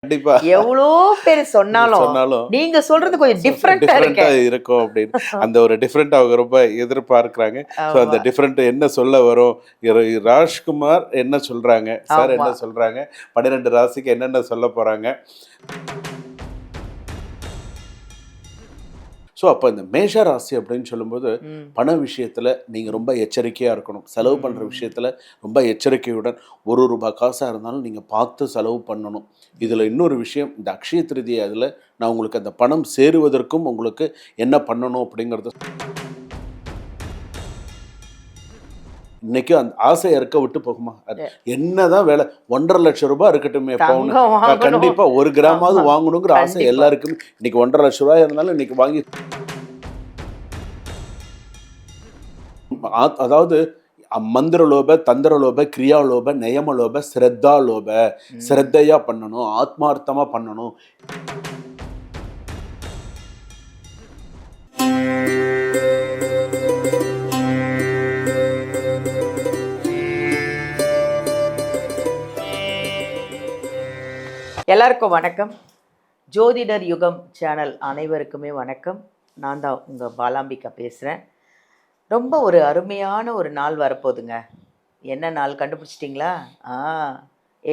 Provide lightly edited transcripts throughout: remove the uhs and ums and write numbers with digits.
கண்டிப்பா எவ்வளோ பேர் சொன்னாலும் நீங்க சொல்றது கொஞ்சம் டிஃப்ரெண்டா இருக்கும் அப்படின்னு அந்த ஒரு டிஃப்ரெண்ட் அவங்க ரொம்ப எதிர்பார்க்கிறாங்க. ஸோ அந்த டிஃப்ரெண்ட் என்ன சொல்ல வரும், ராஜ்குமார் என்ன சொல்றாங்க, சார் என்ன சொல்றாங்க, 12 ராசிக்கு என்னென்ன சொல்ல போறாங்க. ஸோ அப்போ இந்த மேஷ ராசி அப்படின்னு சொல்லும்போது பண விஷயத்தில் நீங்கள் ரொம்ப எச்சரிக்கையாக இருக்கணும். செலவு பண்ணுற விஷயத்தில் ரொம்ப எச்சரிக்கையுடன் ஒரு ரூபாய் காசாக இருந்தாலும் நீங்கள் பார்த்து செலவு பண்ணணும். இதில் இன்னொரு விஷயம், இந்த அக்ஷய திருதியை அதில் நான் உங்களுக்கு அந்த பணம் சேருவதற்கும் உங்களுக்கு என்ன பண்ணணும் அப்படிங்கிறது இன்னைக்கு அந்த ஆசை இறக்க விட்டு போகுமா? என்னதான் வேலை, 1.5 லட்சம் ரூபாய் இருக்கட்டுமே, கண்டிப்பா 1 கிராமாவது வாங்கணுங்கிற ஆசை எல்லாருக்குமே. இன்னைக்கு 1.5 லட்சம் ரூபாய் இருந்தாலும் இன்னைக்கு வாங்கி, அதாவது மந்திரலோப, தந்திரலோப, கிரியாலோப, நயமலோப, ஸ்ரத்தாலோப, ஸ்ரத்தையா பண்ணணும், ஆத்மார்த்தமா பண்ணணும். எல்லாருக்கும் வணக்கம். ஜோதிடர் யுகம் சேனல் அனைவருக்குமே வணக்கம். நான் தான் உங்கள் பாலாம்பிகா பேசுகிறேன். ரொம்ப ஒரு அருமையான ஒரு நாள் வரப்போகுதுங்க. என்ன நாள் கண்டுபிடிச்சிட்டிங்களா?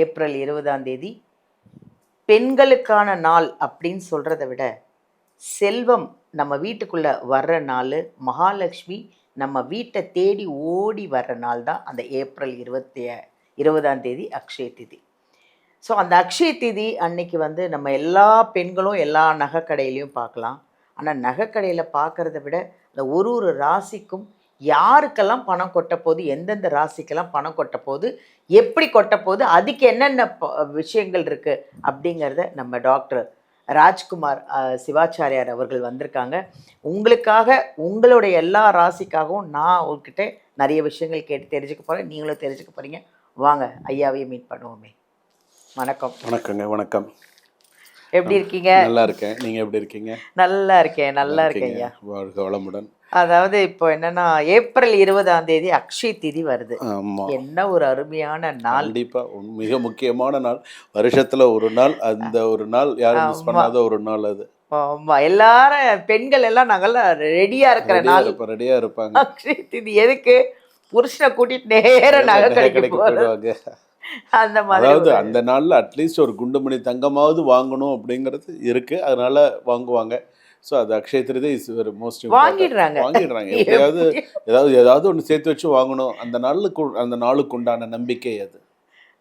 ஏப்ரல் 20 பெண்களுக்கான நாள் அப்படின்னு சொல்கிறத விட செல்வம் நம்ம வீட்டுக்குள்ளே வர்ற நாள், மகாலட்சுமி நம்ம வீட்டை தேடி ஓடி வர்ற நாள் தான் அந்த ஏப்ரல் 20 அக்ஷய திதி. ஸோ அந்த அக்ஷய திதி அன்னைக்கு வந்து நம்ம எல்லா பெண்களும் எல்லா நகைக்கடையிலையும் பார்க்கலாம். ஆனால் நகைக்கடையில் பார்க்குறத விட அந்த ஒரு ராசிக்கும் யாருக்கெல்லாம் பணம் கொட்ட போகுது, எந்தெந்த ராசிக்கெல்லாம் பணம் கொட்ட போகுது, எப்படி கொட்ட போகுது, அதுக்கு என்னென்ன விஷயங்கள் இருக்குது அப்படிங்கிறத நம்ம டாக்டர் ராஜ்குமார் சிவாச்சாரியார் அவர்கள் வந்திருக்காங்க. உங்களுக்காக, உங்களுடைய எல்லா ராசிக்காகவும் நான் உங்ககிட்ட நிறைய விஷயங்கள் கேட்டு தெரிஞ்சுக்க போகிறேன். நீங்களும் தெரிஞ்சுக்க போகிறீங்க. வாங்க ஐயாவையும் மீட் பண்ணுவோமே. வணக்கம். வணக்கங்க. வணக்கம். எப்படி இருக்கீங்க? நல்லா இருக்கேன். நீங்க எப்படி இருக்கீங்க? நல்லா இருக்கேன் ஐயா. வாழ்க வளமுடன். அதாவது இப்போ என்னன்னா ஏப்ரல் 20 அக்ஷய திதி வருது. என்ன ஒரு அருமையான நாள். கண்டிப்பா மிக முக்கியமான நாள். வருஷத்துல ஒரு நாள், அந்த ஒரு நாள் யாரும் மிஸ் பண்ணாத ஒரு நாள் அது. ஆமா, எல்லாரும் பெண்கள் எல்லாம் நாங்கெல்லாம் ரெடியா இருக்கிற நாள். ரெடியா இருப்பாங்க. அக்ஷய திதி எதுக்கு? புருஷனை கூட்டிட்டு நேர நகை கடைக்கு போவாங்க. அந்த மாதிரி, அதாவது அந்த நாளில் அட்லீஸ்ட் ஒரு குண்டுமணி தங்கமாவது வாங்கணும் அப்படிங்கிறது இருக்குது. அதனால வாங்குவாங்க. ஸோ அது அக்ஷய திருதி இஸ் வெரி மோஸ்ட் வாங்கிடுறாங்க. ஏதாவது ஒன்று சேர்த்து வச்சு வாங்கணும். அந்த நாளுக்கு உண்டான நம்பிக்கை அது.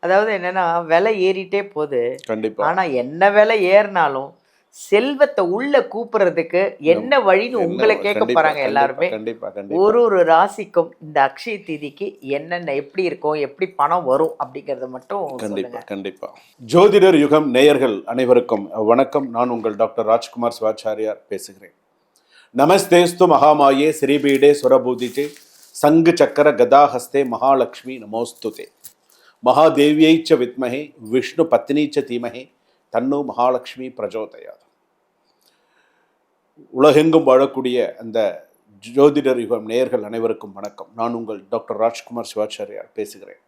அதாவது என்னன்னா விலை ஏறிட்டே போகுது. கண்டிப்பாக. ஆனால் என்ன விலை ஏறினாலும் செல்வத்தை உள்ள கூப்பிடுறதுக்கு என்ன வழின்னு உங்களை கேட்க போறாங்க எல்லாருமே. ஒரு ராசிக்கும் இந்த அக்ஷய திதிக்கு என்னென்ன எப்படி இருக்கும், எப்படி பணம் வரும் அப்படிங்கறத மட்டும் கண்டிப்பா. ஜோதிடர் யுகம் நேயர்கள் அனைவருக்கும் வணக்கம். நான் உங்கள் டாக்டர் ராஜ்குமார் சிவாச்சாரியார் பேசுகிறேன். நமஸ்தேஸ்து மகாமாயே ஸ்ரீபீடே சுரபூதிச்சே சங்கு சக்கர கதாஹஸ்தே மகாலட்சுமி நமோஸ்துதே. மகாதேவியை ச வித்மஹே விஷ்ணு பத்னி ச தீமஹே தன்னு மகாலட்சுமி பிரஜோதயாது. உலகெங்கும் வாழக்கூடிய அந்த ஜோதிடர் யுகம் நேயர்கள் அனைவருக்கும் வணக்கம். நான் உங்கள் டாக்டர் ராஜ்குமார் சிவாச்சாரியார் பேசுகிறேன்.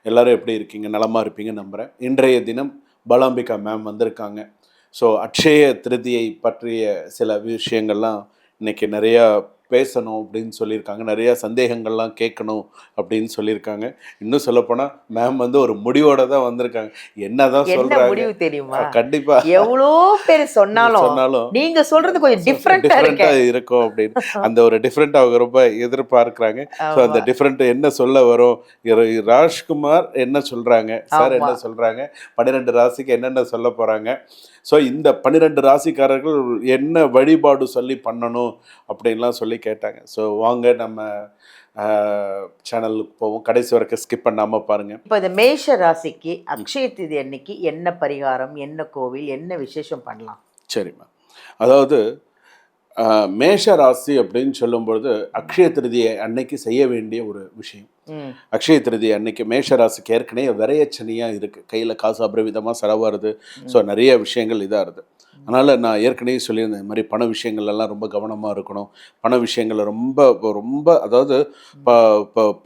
எல்லாரும் எப்படி இருக்கீங்க? நலமாக இருப்பீங்க நம்புகிறேன். இன்றைய தினம் பாலாம்பிகா மேம் வந்திருக்காங்க. ஸோ அக்ஷய திருதியை பற்றிய சில விஷயங்கள்லாம் இன்றைக்கி நிறையா பேசணும் அப்படின்னு சொல்லியிருக்காங்க. நிறைய சந்தேகங்கள்லாம் கேட்கணும் அப்படின்னு சொல்லியிருக்காங்க. இன்னும் சொல்லப்போனால் மேம் வந்து ஒரு முடிவோட தான் வந்திருக்காங்க. என்னதான் சொல்றாங்க முடிவு தெரியுமா? கண்டிப்பா எவ்வளோ பேர் சொன்னாலும் நீங்க சொல்றது கொஞ்சம் டிஃப்ரெண்டா இருக்கும் அப்படின்னு அந்த ஒரு டிஃப்ரெண்ட் அவங்க ரொம்ப எதிர்பார்க்கிறாங்க. ஸோ அந்த டிஃப்ரெண்ட் என்ன சொல்ல வரும், ராஜ்குமார் என்ன சொல்றாங்க, சார் என்ன சொல்றாங்க, 12 ராசிக்கு என்னென்ன சொல்ல போறாங்க. ஸோ இந்த 12 ராசிக்காரர்கள் என்ன வழிபாடு சொல்லி பண்ணணும் அப்படின்லாம் சொல்லி கேட்டாங்க. ஸோ வாங்க நம்ம சேனலுக்கு போவோம். கடைசி வரைக்கும் ஸ்கிப் பண்ணாமல் பாருங்கள். இப்போ இந்த மேஷ ராசிக்கு அக்ஷய திதி அன்னைக்கு என்ன பரிகாரம், என்ன கோவில், என்ன விசேஷம் பண்ணலாம்? சரிம்மா. அதாவது மேஷ ராசி அப்படின்னு சொல்லும்பொழுது அக்ஷய திருதியை அன்னைக்கு செய்ய வேண்டிய ஒரு விஷயம். ம். அக்ஷய திருதியை அன்னைக்கு மேஷராசிக்கு ஏற்கனவே விரையச்சனியாக இருக்குது, கையில் காசு அபரிவிதமாக செலவாகுது. ஸோ நிறைய விஷயங்கள் இதாக இருக்குது. அதனால் நான் ஏற்கனவே சொல்லியிருந்தேன், இந்த மாதிரி பண விஷயங்கள்லாம் ரொம்ப கவனமாக இருக்கணும். பண விஷயங்களை ரொம்ப ரொம்ப அதாவது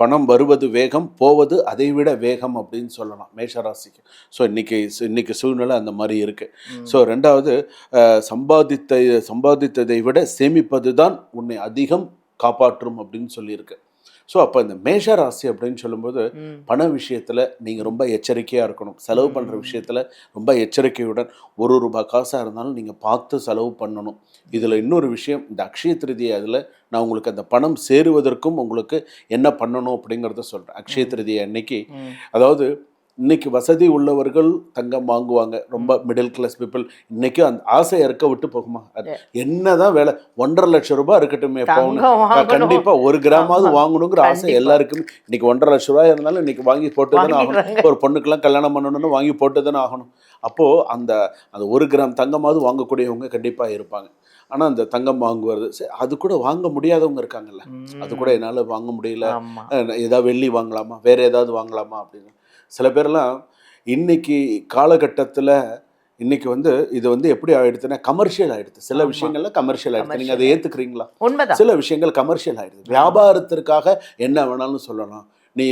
பணம் வருவது வேகம், போவது அதை விட வேகம் அப்படின்னு சொல்லலாம் மேஷராசிக்கு. ஸோ இன்னைக்கு சூழ்நிலை அந்த மாதிரி இருக்குது. ஸோ ரெண்டாவது, சம்பாதித்ததை விட சேமிப்பது தான் உன்னை அதிகம் காப்பாற்றும் அப்படின்னு சொல்லியிருக்கு. ஸோ அப்போ இந்த மேஷராசி அப்படின்னு சொல்லும்போது பண விஷயத்தில் நீங்கள் ரொம்ப எச்சரிக்கையாக இருக்கணும். செலவு பண்ணுற விஷயத்தில் ரொம்ப எச்சரிக்கையுடன், ஒரு ரூபாய் காசாக இருந்தாலும் நீங்கள் பார்த்து செலவு பண்ணணும். இதில் இன்னொரு விஷயம், இந்த அக்ஷய திருதியை அதில் நான் உங்களுக்கு அந்த பணம் சேருவதற்கும் உங்களுக்கு என்ன பண்ணணும் அப்படிங்கிறத சொல்கிறேன். அக்ஷய திருதியை அன்னைக்கு, அதாவது இன்னைக்கு வசதி உள்ளவர்கள் தங்கம் வாங்குவாங்க, ரொம்ப மிடில் கிளாஸ் பீப்புள். இன்னைக்கு அந்த ஆசை இறக்க விட்டு போகுமா? என்னதான் வேலை, 1.5 லட்சம் ரூபாய் இருக்கட்டுமே பவுன், கண்டிப்பா 1 கிராமாவது வாங்கணுங்கிற ஆசை எல்லாருக்குமே. இன்னைக்கு 1.5 லட்சம் ரூபாய் இருந்தாலும் இன்னைக்கு வாங்கி போட்டு தானே ஆகணும். ஒரு பொண்ணுக்கெல்லாம் கல்யாணம் பண்ணணும்னு வாங்கி போட்டு தானே ஆகணும். அப்போ அந்த 1 கிராம் தங்கமாவது வாங்கக்கூடியவங்க கண்டிப்பா இருப்பாங்க. ஆனால் அந்த தங்கம் வாங்குவது, அது கூட வாங்க முடியாதவங்க இருக்காங்கல்ல, அது கூட என்னால் வாங்க முடியல, ஏதாவது வெள்ளி வாங்கலாமா, வேற ஏதாவது வாங்கலாமா அப்படின்னு. சில பேர்லாம் இன்னைக்கு காலகட்டத்தில் இன்னைக்கு இது எப்படி ஆயிடுதுன்னா கமர்ஷியல் ஆயிடுது. சில விஷயங்கள்ல கமர்ஷியல் ஆயிடுது. நீங்க அதை ஏத்துக்கிறீங்களா? சில விஷயங்கள் கமர்ஷியல் ஆயிடுது. வியாபாரத்திற்காக என்ன வேணாலும் சொல்லலாம். நீ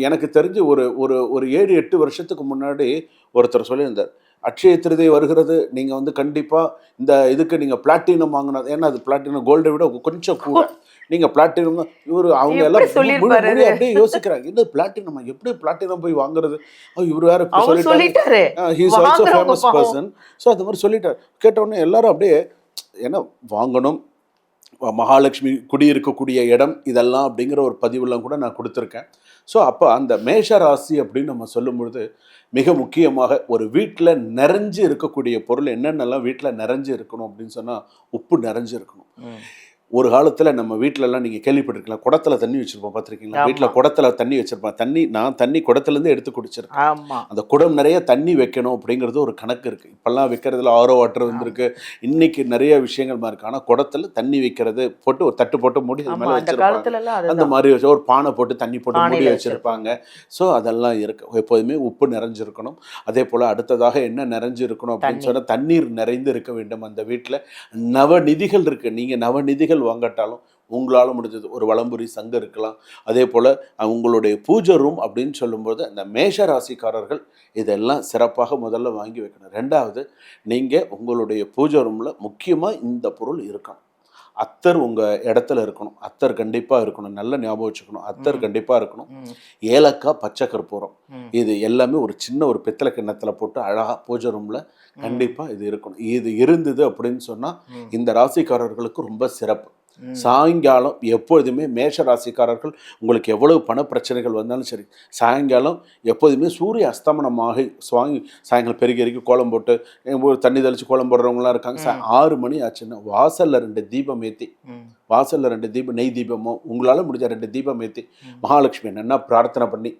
எனக்கு தெரிஞ்சு ஒரு 7-8 வருஷத்துக்கு முன்னாடி ஒருத்தர் சொல்லியிருந்தார், அக்ஷய திருதியை வருகிறது, நீங்கள் கண்டிப்பாக இந்த இதுக்கு நீங்கள் பிளாட்டினம் வாங்கினது, ஏன்னா அது பிளாட்டினம் கோல்டை விட கொஞ்சம் கூட, நீங்கள் பிளாட்டினம் அவங்க எல்லாம் அப்படியே யோசிக்கிறாங்க, என்ன பிளாட்டினம், எப்படி பிளாட்டினம் போய் வாங்குறது, இவர் வேற சொல்லிட்டாரு, he is also famous person. So அது மாதிரி சொல்லிட்டார். கேட்டவுடனே எல்லாரும் அப்படியே, ஏன்னா வாங்கணும், மகாலட்சுமி குடியிருக்கக்கூடிய இடம் இதெல்லாம் அப்படிங்கிற ஒரு பதிவுலாம் கூட நான் கொடுத்துருக்கேன். ஸோ அப்போ அந்த மேஷ ராசி அப்படின்னு நம்ம சொல்லும்பொழுது மிக முக்கியமாக ஒரு வீட்டில் நிறைஞ்சு இருக்கக்கூடிய பொருள் என்னென்னலாம் வீட்டில் நிறைஞ்சு இருக்கணும் அப்படின்னு சொன்னால், உப்பு நிறைஞ்சு இருக்கணும். ஒரு காலத்தில் நம்ம வீட்டிலலாம் நீங்கள் கேள்விப்பட்டிருக்கலாம், குடத்தில் தண்ணி வச்சுருப்போம், பார்த்துருக்கீங்களா? வீட்டில் குடத்தில் தண்ணி வச்சுருப்பேன். நான் தண்ணி குடத்துலேருந்து எடுத்து குடிச்சிருக்கேன். அந்த குடம் நிறைய தண்ணி வைக்கணும் அப்படிங்கிறது ஒரு கணக்கு இருக்குது. இப்போல்லாம் வைக்கிறதுல ஆரோ வாட்டர் வந்துருக்கு, இன்றைக்கி நிறைய விஷயங்கள் மாதிரி இருக்குது. ஆனால் குடத்தில் தண்ணி வைக்கிறது போட்டு ஒரு தட்டு போட்டு மூடி மேலே வச்சுருப்பாங்க. அந்த மாதிரி ஒரு பானை போட்டு தண்ணி போட்டு மூடி வச்சுருப்பாங்க. ஸோ அதெல்லாம் இருக்குது. எப்போதுமே உப்பு நிறைஞ்சிருக்கணும். அதே போல் அடுத்ததாக என்ன நிறைஞ்சு இருக்கணும் அப்படின்னு சொன்னால், தண்ணீர் நிறைந்து இருக்க வேண்டும் அந்த வீட்டில். நவநிதிகள் இருக்குது. நீங்கள் நவநிதிகள் வாங்கட்டாலும் உங்களால் முடிஞ்சது ஒரு வலம்புரி சங்கம் இருக்கலாம். அதே போல் உங்களுடைய பூஜை ரூம் அப்படின்னு சொல்லும்போது அந்த மேஷ ராசிக்காரர்கள் இதெல்லாம் சிறப்பாக முதல்ல வாங்கி வைக்கணும். ரெண்டாவது, நீங்கள் உங்களுடைய பூஜை ரூமில் முக்கியமாக இந்த பொருள் இருக்கணும். அத்தர் உங்கள் இடத்துல இருக்கணும். அத்தர் கண்டிப்பாக இருக்கணும். நல்ல ஞாபகம் வச்சுக்கணும், அத்தர் கண்டிப்பாக இருக்கணும். ஏலக்காய், பச்சை கற்பூரம், இது எல்லாமே ஒரு சின்ன ஒரு பித்தளை கிண்ணத்தில் போட்டு அழகாக பூஜை ரூமில் கண்டிப்பாக இது இருக்கணும். இது இருந்தது அப்படின்னு சொன்னால் இந்த ராசிக்காரர்களுக்கு ரொம்ப சிறப்பு. சாயங்காலம் எப்பொழுதுமே மேஷ ராசிக்காரர்கள் உங்களுக்கு எவ்வளவு பண பிரச்சனைகள் வந்தாலும் சரி, சாயங்காலம் எப்போதுமே சூரிய அஸ்தமனமாக சாயங்காலம் பெருகி கோலம் போட்டு தண்ணி தெளித்து கோலம் போடுறவங்களாம் இருக்காங்க. 6 மணி ஆச்சுன்னா வாசலில் 2 தீபம் ஏற்றி, வாசலில் 2 தீபம், நெய் தீபமோ உங்களால் முடிஞ்ச 2 தீபம் ஏற்றி மகாலட்சுமி என்னென்னா பிரார்த்தனை பண்ணி,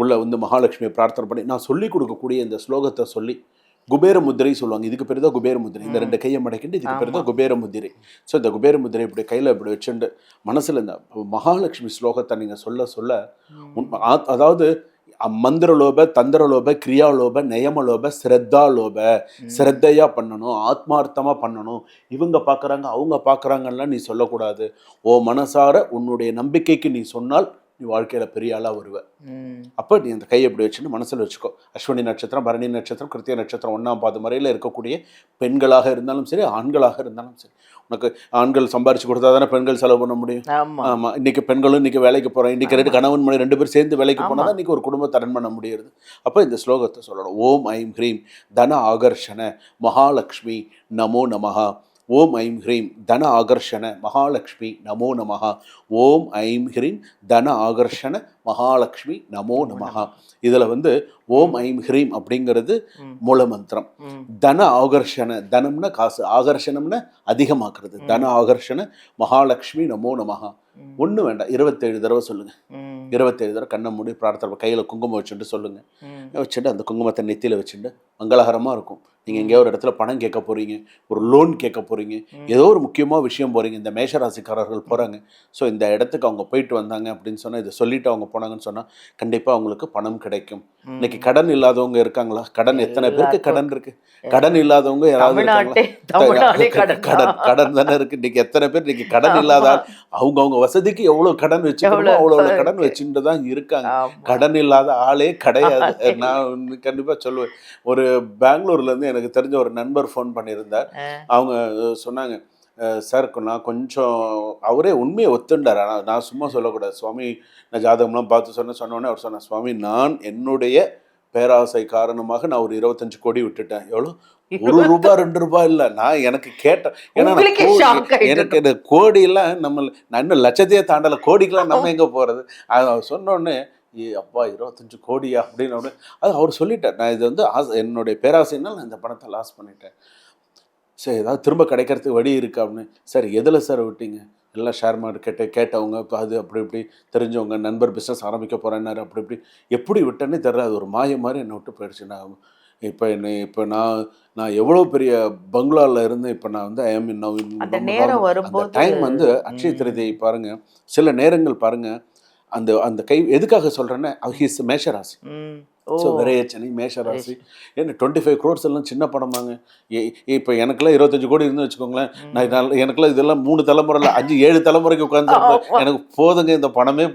உள்ள மகாலட்சுமியை பிரார்த்தனை பண்ணி, நான் சொல்லி கொடுக்கக்கூடிய இந்த ஸ்லோகத்தை சொல்லி, குபேர முத்திரை சொல்லுவாங்க, இதுக்கு பேர் தான் குபேர முத்திரை. இந்த 2 கையை மடக்கிட்டு இதுக்கு பேர் தான் குபேர முத்திரை. ஸோ இந்த குபேர முத்திரை இப்படி கையில் இப்படி வச்சுட்டு மனசில் இந்த மகாலட்சுமி ஸ்லோகத்தை நீங்கள் சொல்ல சொல்ல, அதாவது மந்திரலோப, தந்திரலோப, கிரியாலோப, நயமலோப, ஸ்ரத்தாலோப, ஸ்ரத்தையாக பண்ணணும், ஆத்மார்த்தமாக பண்ணணும். இவங்க பார்க்குறாங்க அவங்க பார்க்குறாங்கலாம் நீ சொல்லக்கூடாது. ஓ மனசார உன்னுடைய நம்பிக்கைக்கு நீ சொன்னால் நீ வாழ்க்கையில் பெரிய ஆளாக வருவ. அப்போ நீ அந்த கையை எப்படி வச்சுன்னு மனசில் வச்சுக்கோ. அஸ்வினி நட்சத்திரம், பரணி நட்சத்திரம், கிருத்திய நட்சத்திரம் 1ஆம் பாத முறையில் இருக்கக்கூடிய பெண்களாக இருந்தாலும் சரி, ஆண்களாக இருந்தாலும் சரி, உனக்கு ஆண்கள் சம்பாரிச்சு கொடுத்தா தானே பெண்கள் செலவு பண்ண முடியும். ஆமாம், இன்றைக்கி பெண்களும் இன்றைக்கி வேலைக்கு போகிறோம், இன்றைக்கி 2 கணவன் மனைவி 2 பேர் சேர்ந்து வேலைக்கு போனால் தான் இன்றைக்கி ஒரு குடும்பத்தை ரன் பண்ண முடியுது. அப்போ இந்த ஸ்லோகத்தை சொல்லணும். ஓம் ஐம் ஹ்ரீம் தன ஆகர்ஷண மகாலட்சுமி நமோ நமஹா. ஓம் ஐம் ஹ்ரீம் தன ஆகர்ஷண மகாலட்சுமி நமோ நமஹா. ஓம் ஐம் ஹ்ரீம் தன ஆகர்ஷண மகாலட்சுமி நமோ நமஹா. இதில் வந்து ஓம் ஐம் ஹ்ரீம் அப்படிங்கிறது மூல மந்திரம். தன ஆகர்ஷண, தனம்னா காசு, ஆகர்ஷணம்னா அதிகமாக்குறது. தன ஆகர்ஷண மகாலட்சுமி நமோ நமஹா. ஒன்று வேண்டாம், 27 தடவை சொல்லுங்கள். 27 தடவை கண்ணை மூடி பிரார்த்தனை, கையில் குங்குமம் வச்சுட்டு சொல்லுங்கள். வச்சுட்டு அந்த குங்குமத்தை நெத்தியில் வச்சுட்டு மங்களகரமாக இருக்கும். நீங்கள் எங்கேயோ ஒரு இடத்துல பணம் கேட்க போகிறீங்க, ஒரு லோன் கேட்க போகிறீங்க, ஏதோ ஒரு முக்கியமாக விஷயம் போகிறீங்க. இந்த மேஷராசிக்காரர்கள் போகிறாங்க. ஸோ இந்த இடத்துக்கு அவங்க போயிட்டு வந்தாங்க அப்படின்னு சொன்னால், இதை சொல்லிவிட்டு அவங்க போனாங்கன்னு சொன்னால் கண்டிப்பாக அவங்களுக்கு பணம் கிடைக்கும். இன்னைக்கு கடன் இல்லாதவங்க இருக்காங்களா? கடன் எத்தனை பேருக்கு கடன் இருக்குது? கடன் இல்லாதவங்க யாராவது இருக்காங்களா? கடன் தானே இருக்குது. இன்றைக்கி எத்தனை பேர் இன்றைக்கி கடன் இல்லாதால் அவங்கவுங்க வசதிக்கு எவ்வளோ கடன் வச்சுக்கணுமோ அவ்வளோ கடன் வச்சுட்டு தான் இருக்காங்க. கடன் இல்லாத ஆளே கிடையாது. நான் கண்டிப்பாக சொல்லுவேன். ஒரு பெங்களூர்லேருந்து எனக்கு தெரிஞ்ச ஒரு நண்பர் ஃபோன் பண்ணியிருந்தார். அவங்க சொன்னாங்க, சார் நான் கொஞ்சம், அவரே உண்மையை ஒத்துண்டார். ஆனால் நான் சும்மா சொல்லக்கூடாது. சுவாமி நான் ஜாதகம்லாம் பார்த்து சொன்னோடனே அவர் சொன்னார், சுவாமி நான் என்னுடைய பேராசை காரணமாக நான் ஒரு 25 கோடி விட்டுட்டேன். எவ்வளோ? ₹1 ₹2 இல்லை. நான் எனக்கு கேட்டேன். ஏன்னா எனக்கு இந்த கோடியெல்லாம் நான் இன்னும் லட்சத்தையே தாண்டலை, கோடிக்கெல்லாம் நம்ம எங்கே போகிறது? அவர் சொன்னோடனே அப்பா 25 கோடியா அப்படின்னு அது அவர் சொல்லிட்டார். நான் இது வந்து என்னுடைய பேராசைனால் நான் இந்த பணத்தை லாஸ் பண்ணிட்டேன். சரி, ஏதாவது திரும்ப கிடைக்கிறதுக்கு வழி இருக்குது அப்படின்னு. சார் எதில் சார் விட்டீங்க? எல்லாம் ஷேர் மார்க்கெட்டு கேட்டவங்க, இப்போ அது அப்படி இப்படி தெரிஞ்சவங்க, நண்பர் பிஸ்னஸ் ஆரம்பிக்க போகிறேன்னாரு, அப்படி இப்படி எப்படி விட்டேன்னே தெரியல. அது ஒரு மாய மாதிரி என்னை விட்டு போயிடுச்சு. இப்போ நான் எவ்வளோ பெரிய பங்களாவில் இருந்து இப்போ நான் வந்து அந்த நேரம் வரும்போது டைம் வந்து அட்சய திருதியை பாருங்கள். சில நேரங்கள் பாருங்கள், அந்த அந்த எதுக்காக சொல்கிறேன்னா, ஹிஸ் மேஷராசி. ஸோ விரையச்சனி மேஷராசி. ஏன்னா 25 crores எல்லாம் சின்ன படமாங்க. இப்போ எனக்குலாம் 25 கோடி இருந்து வச்சுக்கோங்களேன், நான் எனக்குலாம் இதெல்லாம் 3 தலைமுறையில் 5-7 தலைமுறைக்கு உட்காந்து எனக்கு போதுங்க இந்த பணமே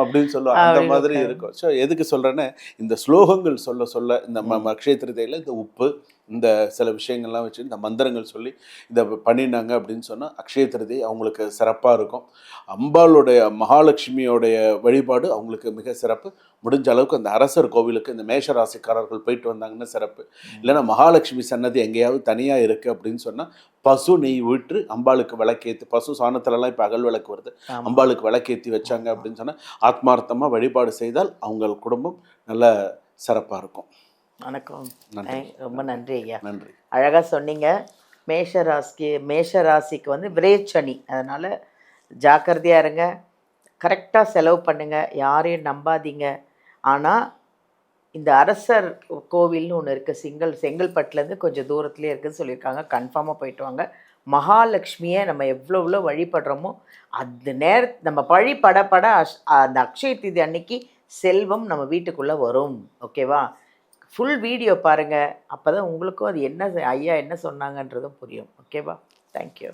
அப்படின்னு சொல்லுவாங்க. அந்த மாதிரி இருக்கும். ஸோ எதுக்கு சொல்கிறேன்னா, இந்த ஸ்லோகங்கள் சொல்ல சொல்ல இந்த அக்ஷய திருதியில் இந்த உப்பு, இந்த சில விஷயங்கள்லாம் வச்சு இந்த மந்திரங்கள் சொல்லி இதை பண்ணினாங்க அப்படின்னு சொன்னால் அக்ஷய திருதி அவங்களுக்கு சிறப்பாக இருக்கும். அம்பாளுடைய மகாலட்சுமியோடைய வழிபாடு அவங்களுக்கு மிக சிறப்பு. முடிஞ்ச அளவுக்கு அந்த அரசர் கோவிலுக்கு இந்த மேஷராசிக்காரர்கள் போயிட்டு வந்தாங்கன்னா சிறப்பு. இல்லைன்னா மகாலட்சுமி சன்னதி எங்கேயாவது தனியாக இருக்குது அப்படின்னு சொன்னால் பசு நெய் விட்டு அம்பாளுக்கு விளக்கேற்றி, பசு சாணத்துலலாம் இப்போ அகல் விளக்கு வருது, அம்பாளுக்கு விளக்கேற்றி வச்சாங்க அப்படின்னு சொன்னால் ஆத்மார்த்தமாக வழிபாடு செய்தால் அவங்க குடும்பம் நல்ல சிறப்பாக இருக்கும். வணக்கம். ரொம்ப நன்றி ஐயா. நன்றி. அழகாக சொன்னீங்க. மேஷராசிக்கு வந்து விரேச்சனி, அதனால் ஜாக்கிரதையாக இருங்க, கரெக்டாக செலவு பண்ணுங்கள், யாரையும் நம்பாதீங்க. ஆனால் இந்த அரசர் கோவில்னு ஒன்று இருக்குது, செங்கல்பட்டுலேருந்து கொஞ்சம் தூரத்துலேயே இருக்குதுன்னு சொல்லியிருக்காங்க. கன்ஃபார்மாக போயிட்டு வாங்க. மகாலட்சுமியை நம்ம எவ்வளோ வழிபடுறோமோ அந்த நம்ம வழிபட அந்த அக்ஷய தீதி அன்னைக்கு செல்வம் நம்ம வீட்டுக்குள்ளே வரும். ஓகேவா? ஃபுல் வீடியோ பாருங்கள். அப்போ தான் உங்களுக்கும் அது என்ன ஐயா என்ன சொன்னாங்கன்றதும் புரியும். ஓகேவா? தேங்க்யூ.